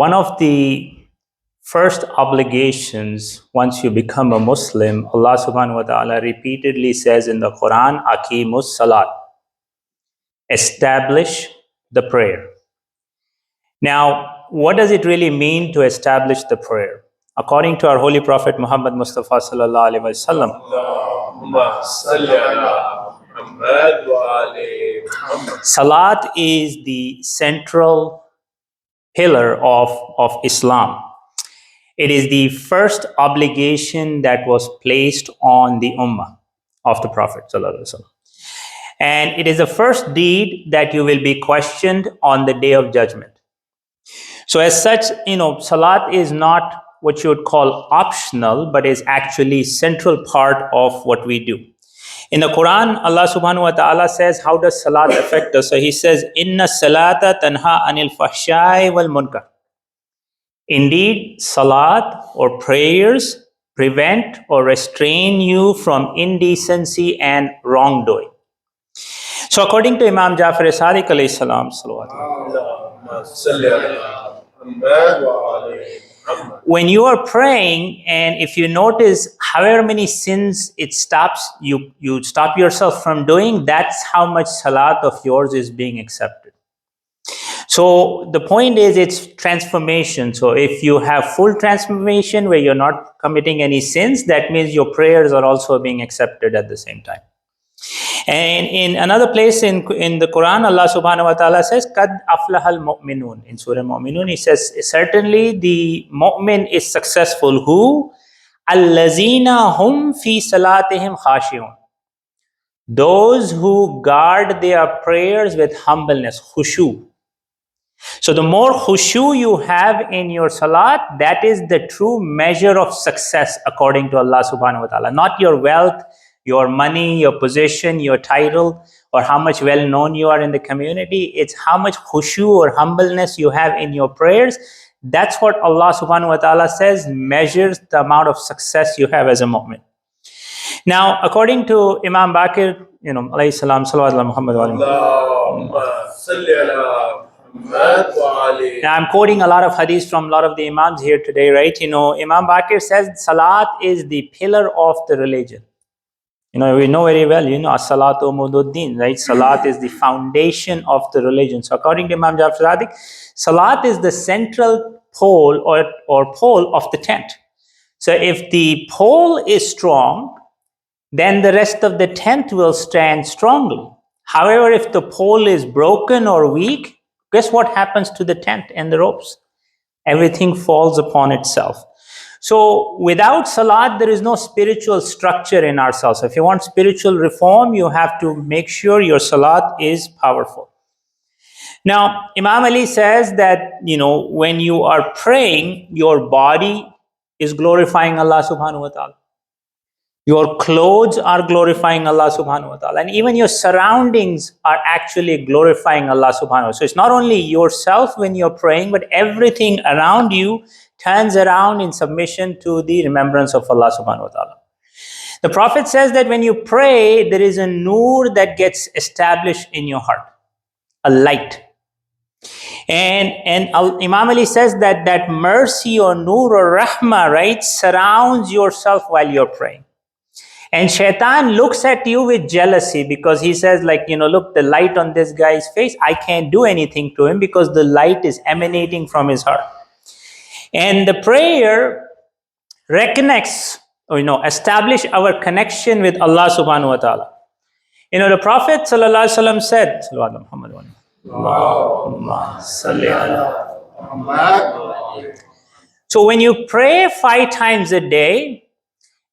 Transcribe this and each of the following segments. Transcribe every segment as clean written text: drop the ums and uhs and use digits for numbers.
One of the first obligations once you become a Muslim, Allah subhanahu wa ta'ala repeatedly says in the Qur'an, Aqimus Salat. Establish the prayer. Now, what does it really mean to establish the prayer? According to our Holy Prophet Muhammad Mustafa sallallahu alaihi wasallam, Salat is the central pillar of Islam. It is the first obligation that was placed on the Ummah of the Prophet sallallahu alaihi wasallam. And it is the first deed that you will be questioned on the Day of Judgment. So as such, Salat is not what you would call optional, but is actually central part of what we do. In the Quran, Allah subhanahu wa ta'ala says, how does Salat affect us? So He says, Inna salata tanha anil fahshai wal munkar. Indeed, Salat or prayers prevent or restrain you from indecency and wrongdoing. So according to Imam Jafar Sadiq alayhi salam, when you are praying, and if you notice however many sins it stops, you stop yourself from doing, that's how much salat of yours is being accepted. So the point is, it's transformation. So if you have full transformation where you're not committing any sins, that means your prayers are also being accepted at the same time. And in another place in the Quran, Allah subhanahu wa ta'ala says, Qad aflahal mu'minun. In Surah Mu'minun, He says, certainly the mu'min is successful. Who? Allazina hum fi salatihim khashi'un. Those who guard their prayers with humbleness, khushu. So the more khushu you have in your salat, that is the true measure of success according to Allah subhanahu wa ta'ala. Not your wealth, your money, your position, your title, or how much well known you are in the community. It's how much khushu or humbleness you have in your prayers. That's what Allah subhanahu wa ta'ala says measures the amount of success you have as a mu'min. Now, according to Imam Baqir, alayhi salam, salawat ala Muhammad wa Now, I'm quoting a lot of hadiths from a lot of the imams here today, right? Imam Baqir says salat is the pillar of the religion. We know very well, as-salatu umududdin, right? Salat is the foundation of the religion. So according to Imam Jafar Sadiq, Salat is the central pole or pole of the tent. So if the pole is strong, then the rest of the tent will stand strongly. However, if the pole is broken or weak, guess what happens to the tent and the ropes? Everything falls upon itself. So without salat, there is no spiritual structure in ourselves. If you want spiritual reform, you have to make sure your salat is powerful. Now, Imam Ali says that, when you are praying, your body is glorifying Allah subhanahu wa ta'ala. Your clothes are glorifying Allah subhanahu wa ta'ala. And even your surroundings are actually glorifying Allah subhanahu wa ta'ala. So it's not only yourself when you're praying, but everything around you turns around in submission to the remembrance of Allah subhanahu wa ta'ala. The Prophet says that when you pray, there is a nur that gets established in your heart, a light. And Imam Ali says that mercy or nur or rahmah, right, surrounds yourself while you're praying. And shaitan looks at you with jealousy because he says look, the light on this guy's face, I can't do anything to him because the light is emanating from his heart. And the prayer reconnects, establish our connection with Allah subhanahu wa ta'ala. The Prophet sallallahu alaihi wasallam said, so when you pray 5 times a day,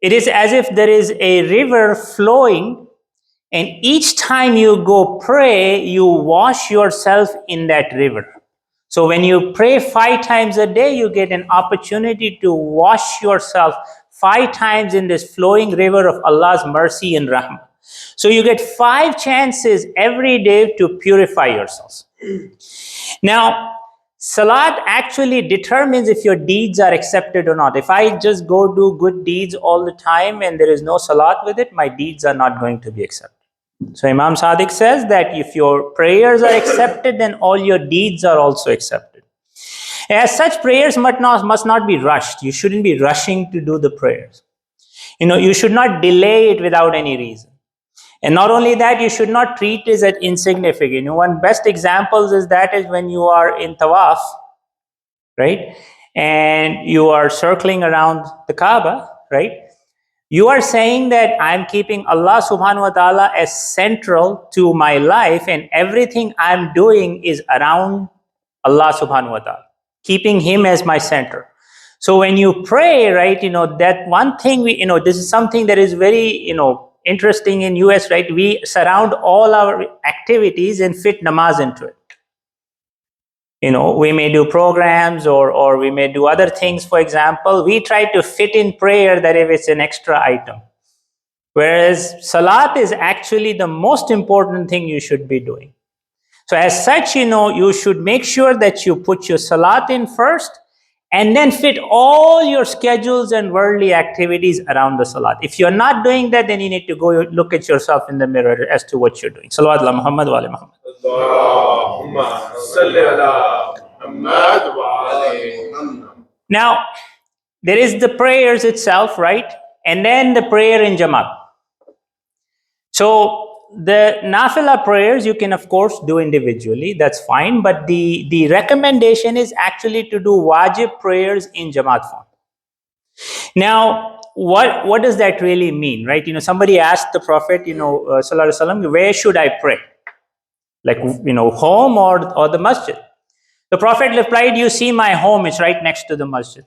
it is as if there is a river flowing, and each time you go pray, you wash yourself in that river. So when you pray 5 times a day, you get an opportunity to wash yourself 5 times in this flowing river of Allah's mercy and rahmah. So you get 5 chances every day to purify yourselves. Now, salat actually determines if your deeds are accepted or not. If I just go do good deeds all the time and there is no salat with it, my deeds are not going to be accepted. So Imam Sadiq says that if your prayers are accepted, then all your deeds are also accepted. As such, prayers must not be rushed. You shouldn't be rushing to do the prayers. You should not delay it without any reason. And not only that, you should not treat it as insignificant. One best example is when you are in tawaf, right? And you are circling around the Kaaba, right? You are saying that I'm keeping Allah subhanahu wa ta'ala as central to my life, and everything I'm doing is around Allah subhanahu wa ta'ala, keeping Him as my center. So when you pray, right, that one thing this is something that is very, interesting in US, right? We surround all our activities and fit namaz into it. We may do programs or we may do other things. For example, we try to fit in prayer that if it's an extra item. Whereas salat is actually the most important thing you should be doing. So as such, you should make sure that you put your salat in first and then fit all your schedules and worldly activities around the salat. If you're not doing that, then you need to go look at yourself in the mirror as to what you're doing. Salawat ala Muhammad wa ala Muhammad. Now, there is the prayers itself, right? And then the prayer in Jama'at. So the nafila prayers you can of course do individually, that's fine, but the recommendation is actually to do wajib prayers in Jama'at form. Now, what does that really mean, right? Somebody asked the Prophet, sallallahu alaihi wasallam, where should I pray? Like, home or the masjid? The Prophet replied, you see my home is right next to the masjid.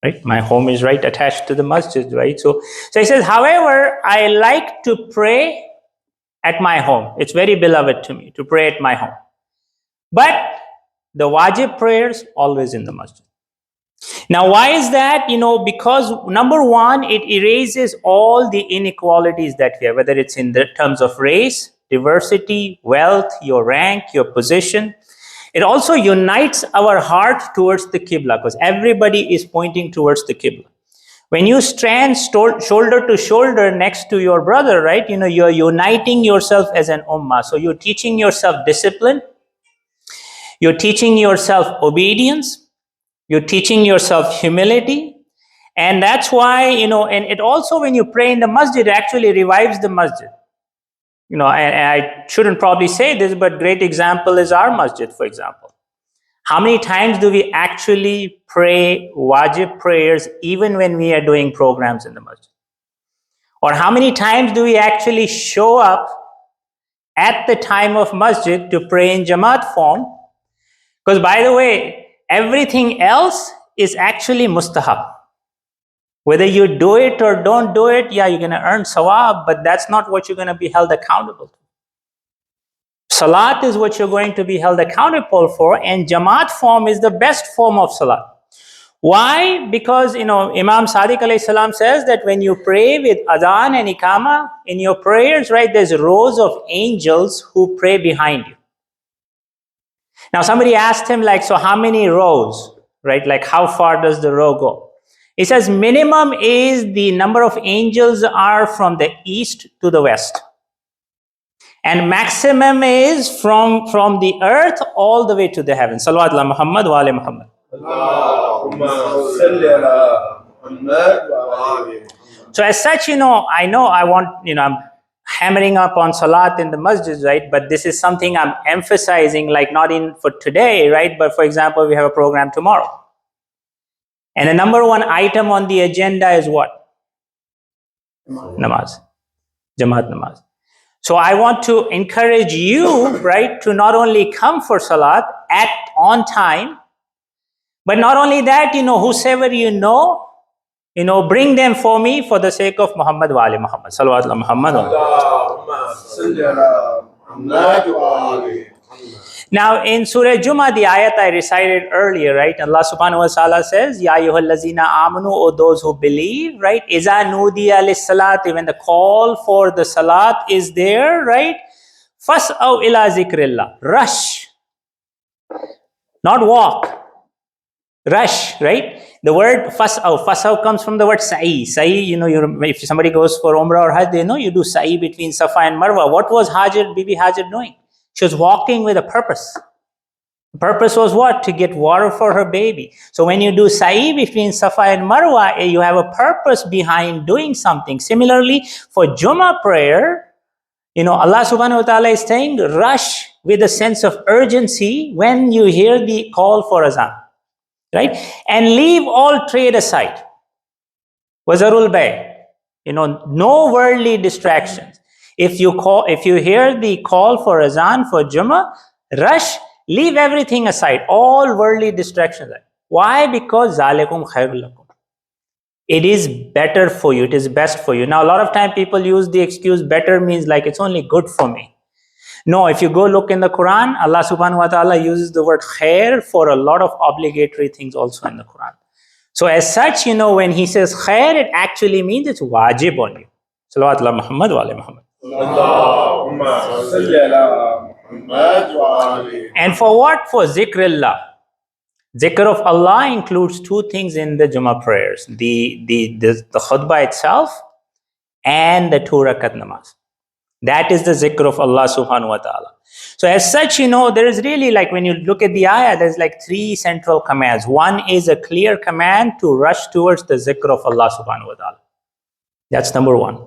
Right? My home is right attached to the masjid, right? So he says, however, I like to pray at my home. It's very beloved to me to pray at my home. But the wajib prayers always in the masjid. Now, why is that? Because number one, it erases all the inequalities that we have, whether it's in the terms of race, diversity, wealth, your rank, your position. It also unites our heart towards the Qibla because everybody is pointing towards the Qibla. When you stand shoulder to shoulder next to your brother, right, you're uniting yourself as an ummah. So you're teaching yourself discipline. You're teaching yourself obedience. You're teaching yourself humility. And that's why, and it also, when you pray in the masjid, it actually revives the masjid. And I shouldn't probably say this, but great example is our masjid, for example. How many times do we actually pray wajib prayers even when we are doing programs in the masjid? Or how many times do we actually show up at the time of masjid to pray in Jama'at form? Because by the way, everything else is actually mustahab. Whether you do it or don't do it, yeah, you're going to earn sawab, but that's not what you're going to be held accountable to. Salat is what you're going to be held accountable for, and Jama'at form is the best form of salat. Why? Because, Imam Sadiq alayhi salam says that when you pray with adhan and iqama, in your prayers, right, there's rows of angels who pray behind you. Now, somebody asked him, so how many rows, right? How far does the row go? He says minimum is the number of angels are from the east to the west. And maximum is from the earth all the way to the heavens. Salawat ala Muhammad wa ala Muhammad. So as such, I'm hammering up on salat in the masjid, right? But this is something I'm emphasizing, not in for today, right? But for example, we have a program tomorrow. And the number one item on the agenda is what? Namaz. Jama'at namaz. So I want to encourage you, right, to not only come for salat on time, but not only that, whosoever you know, bring them for me for the sake of Muhammad wa ali Muhammad. Salawat ala Muhammad. Now, in Surah Jumu'ah, the ayat I recited earlier, right? Allah subhanahu wa ta'ala says, Ya ayyuhallazina amanu, O those who believe, right? Iza nudiya lis-salati, when the call for the salat is there, right? Fas'aw ila zikrillah. Rush. Not walk. Rush, right? The word fas'aw comes from the word sa'i. Sa'i, if somebody goes for Umrah or Hajj, you do sa'i between Safa and Marwa. What was Bibi Hajar doing? She was walking with a purpose. The purpose was what? To get water for her baby. So when you do sa'i between Safa and Marwa, you have a purpose behind doing something. Similarly, for Jumu'ah prayer, Allah subhanahu wa ta'ala is saying, rush with a sense of urgency when you hear the call for azan, right? And leave all trade aside. Wazarul bay, no worldly distractions. If you hear the call for azan for Jumu'ah, rush, leave everything aside, all worldly distractions. Why? Because zalikum khairul lakum. It is better for you. It is best for you. Now, a lot of time people use the excuse better means like it's only good for me. No, if you go look in the Quran, Allah subhanahu wa ta'ala uses the word khair for a lot of obligatory things also in the Quran. So as such, when he says khair, it actually means it's wajib on you. Salawat ala Muhammad wa ala Muhammad. And for what? For zikrillah. Zikr of Allah includes two things in the Jumu'ah prayers. The khutbah itself and the 2 rakat namaz. That is the zikr of Allah subhanahu wa ta'ala. So as such, there is really like when you look at the ayah, there's like 3 central commands. One is a clear command to rush towards the zikr of Allah subhanahu wa ta'ala. That's number 1.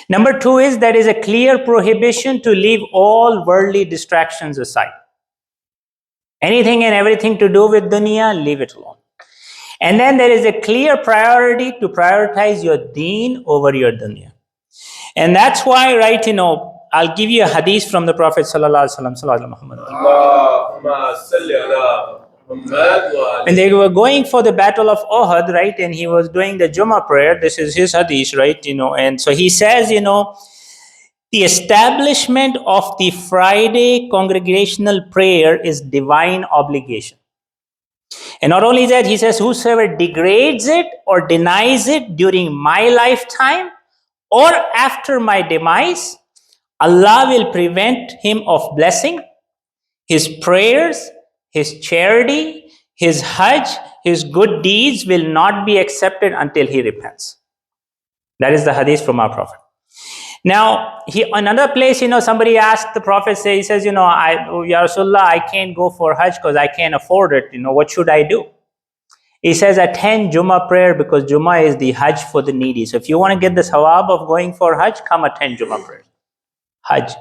Number 2 is there is a clear prohibition to leave all worldly distractions aside. Anything and everything to do with dunya, leave it alone. And then there is a clear priority to prioritize your deen over your dunya. And that's why, right, I'll give you a hadith from the Prophet sallallahu alaihi wasallam. When they were going for the battle of Uhud, right, and he was doing the Jumu'ah prayer, this is his hadith, right, and so he says, the establishment of the Friday congregational prayer is divine obligation. And not only that, he says, whosoever degrades it or denies it during my lifetime or after my demise, Allah will prevent him of blessing. His prayers, his charity, his hajj, his good deeds will not be accepted until he repents. That is the hadith from our Prophet. Now, another place, somebody asked the Prophet, he says, Ya Rasulullah, I can't go for hajj because I can't afford it. What should I do? He says, attend Jumu'ah prayer because Jumu'ah is the hajj for the needy. So if you want to get the sawab of going for hajj, come attend Jumu'ah prayer. Hajj.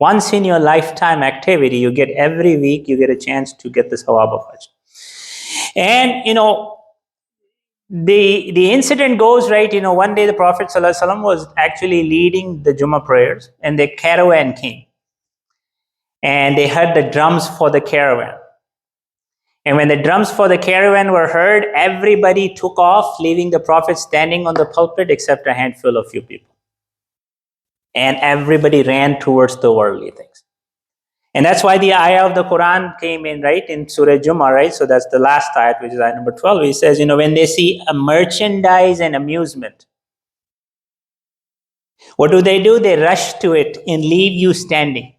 Once in your lifetime activity, you get every week, you get a chance to get the sawab of hajj. And, the incident goes, right, one day the Prophet ﷺ was actually leading the Jumu'ah prayers and the caravan came. And they heard the drums for the caravan. And when the drums for the caravan were heard, everybody took off, leaving the Prophet standing on the pulpit except a handful of few people. And everybody ran towards the worldly things. And that's why the ayah of the Quran came in, right, in Surah Jumu'ah, right? So that's the last ayah, which is ayah number 12. It says, when they see a merchandise and amusement, what do? They rush to it and leave you standing.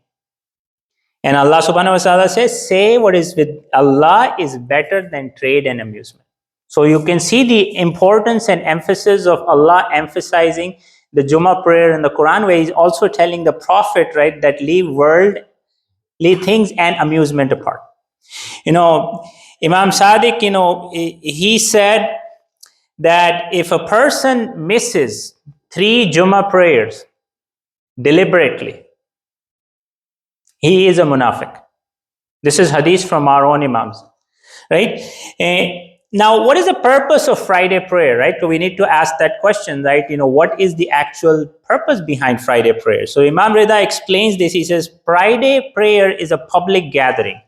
And Allah subhanahu wa ta'ala says, say what is with Allah is better than trade and amusement. So you can see the importance and emphasis of Allah emphasizing the Jumu'ah prayer in the Quran, where He's also telling the Prophet, right, that leave things and amusement apart. Imam Sadiq, he said that if a person misses 3 Jumu'ah prayers deliberately, he is a munafiq. This is hadith from our own Imams, right? Now, what is the purpose of Friday prayer, right? So we need to ask that question, right? What is the actual purpose behind Friday prayer? So Imam Rida explains this. He says, Friday prayer is a public gathering.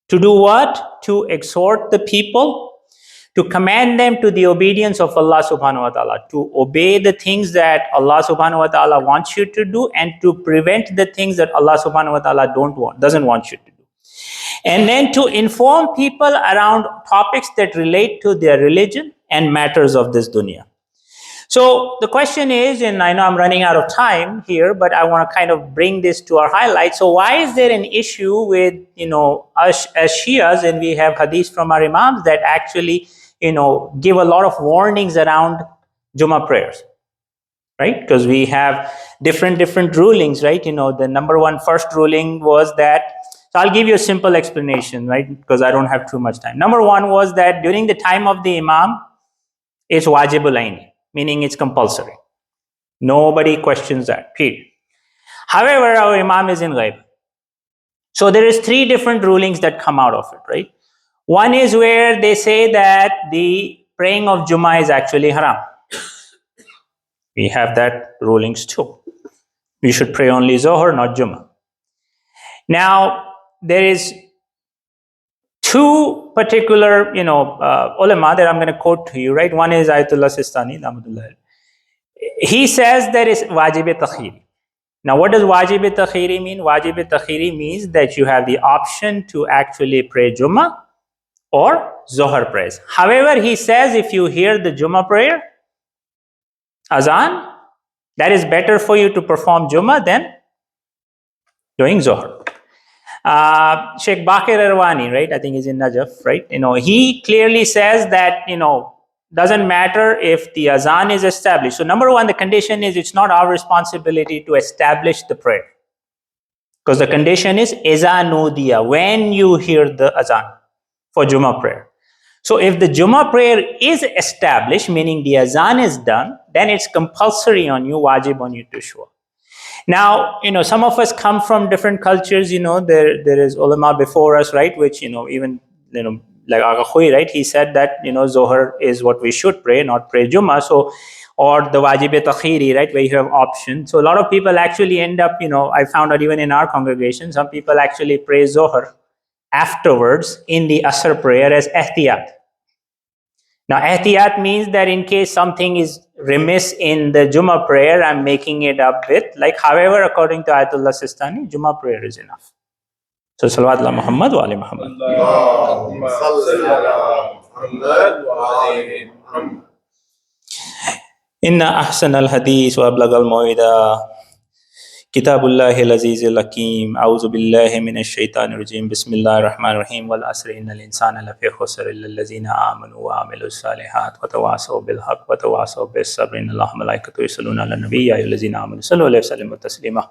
To do what? To exhort the people, to command them to the obedience of Allah subhanahu wa ta'ala, to obey the things that Allah subhanahu wa ta'ala wants you to do, and to prevent the things that Allah subhanahu wa ta'ala doesn't want you to do. And then to inform people around topics that relate to their religion and matters of this dunya. So the question is, and I know I'm running out of time here, but I want to kind of bring this to our highlight. So why is there an issue with, us as Shias, and we have hadith from our Imams that actually, give a lot of warnings around Jumu'ah prayers, right? Because we have different rulings, right? The number 1 first ruling was that So I'll give you a simple explanation, right? Because I don't have too much time. Number one was that during the time of the Imam, it's wajibul ayn, meaning it's compulsory. Nobody questions that, period. However, our Imam is in ghaib. So there is 3 different rulings that come out of it, right? One is where they say that the praying of Jumu'ah is actually haram. We have that rulings too. We should pray only Zohar, not Jumu'ah. Now, there is 2 particular, ulama that I'm going to quote to you, right? One is Ayatollah Sistani, Namadullah. He says there is wajib-e-takhiri. Now, what does wajib-e-takhiri mean? Wajib-e-takhiri means that you have the option to actually pray Jumu'ah or Zohar prayers. However, he says if you hear the Jumu'ah prayer, Azan, that is better for you to perform Jumu'ah than doing Zohar. Shaikh Bakir Irwani, right? I think he's in Najaf, right? He clearly says that, doesn't matter if the Azan is established. So number one, the condition is it's not our responsibility to establish the prayer. Because the condition is Izanudiya, when you hear the Azan for Jumu'ah prayer. So if the Jumu'ah prayer is established, meaning the Azan is done, then it's compulsory on you, wajib on you to show. Now, some of us come from different cultures, there is ulama before us, right? Which, even, like Aga Khoi, right? He said that, Zohar is what we should pray, not pray Jumu'ah. So, or the wajib-e-takhiri, right? Where you have options. So a lot of people actually end up, I found out even in our congregation, some people actually pray Zohar afterwards in the Asr prayer as ihtiyat. Now, ihtiyat means that in case something is remiss in the Jumu'ah prayer, I'm making it up with, however, according to Ayatollah Sistani, Jumu'ah prayer is enough. So, salawat ala Muhammad wa ali Muhammad. Inna ahsan al-hadith wa ablag al-mawida. Kitabullahi al-aziz al-hakim. A'udhu billahi minash shaitanir rajim. Bismillahir rahmanir rahim. Wal asri innal insana lafi khusr illa allazina amanu wa amilus salihat wa tawasaw bil haqq wa tawasaw bis sabr. Inna Allaha malaikatahu yusalluna ala nabiy ya ayyuhallazina amanu sallu alayhi wa sallimu taslima.